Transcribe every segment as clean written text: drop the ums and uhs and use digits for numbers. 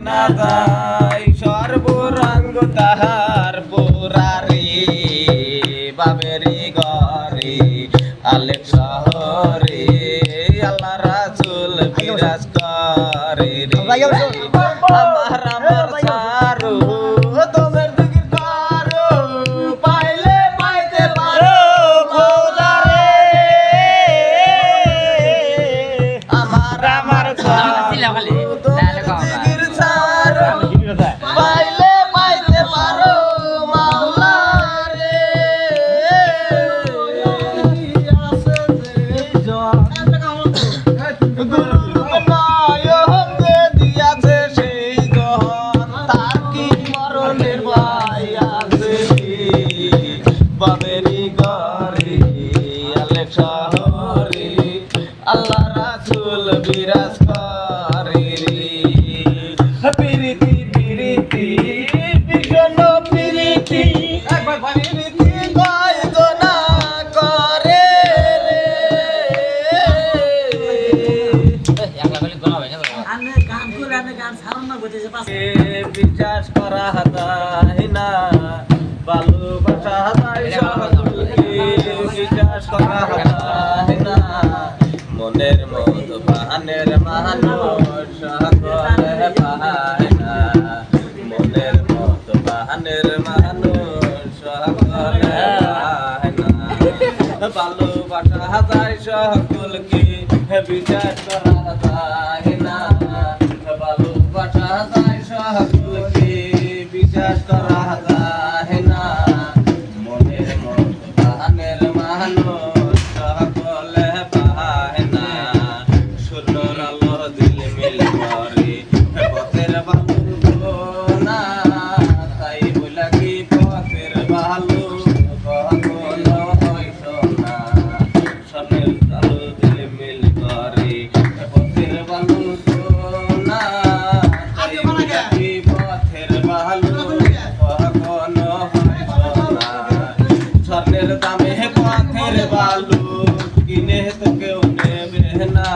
না যায় সর্বরঙ্গ তাহার পুরারি বাবেরি গরি আলেক শহরে আল্লাহ রাসূল বিরাজ করে রে আমার আমার সারু তোমার দিকে কারো পাইলে পাইতে পারো খোদা রে আমার আমার সারু পাইলে পাইতে পারো মাওলা রে গুরু নায়কে দিয়াছে সেই জহন তার কি মরণের ভয় আছে বাবেরি গরি আলেক শহরে আল্লাহ রাসূল বিরাজ করে রে পিরিতি পিরিতি বিজন পিরিতি পিরিতি কয়জনা করে রে বিশ্বাস করা যায় না ভালোবাসা যায় সকলকে বিশ্বাস করা যায় না মনের মত বাহানের মানুষ সকলে পায় না মনের মত বাহানের মানুষ সকলে পায় না ভালোবাসা যায় সকলকে বিশ্বাস করা যায় না ভালোবাসা যায় সকলকে বিশ্বাস করা যায় না মনের মত বাহানের মানুষ সকলে পায় না সুন্দর আলো দিল মিল করে পথের ভালো না তাই বলা কি পথের ভালো কখনো হইত না স্বর্ণের আলো দিল মিল করে পথের ভালো না তাই বলা কি পথের ভালো কখনো হইত না স্বর্ণের দামে পথের ভালো কিনে তো কেউ নেবে না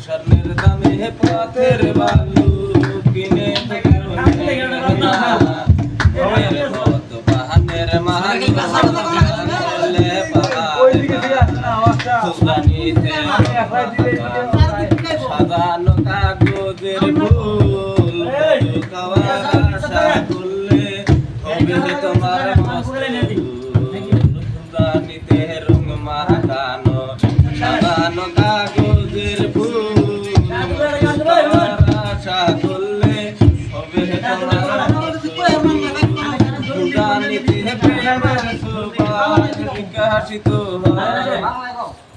স্বর্ণের দামে পথের ভালো কিনে তো কেউ নেবে না মনের মত বাহানের মানুষ সাজানো কাগজের ফুল আশা করলে হবে তোমার মস্তিতে রং মাখানো সাজানো কাগজের ফুল আশা করলে হবে তোমার মস্তিতে প্রেমের সুবাস বিকশিত হয়।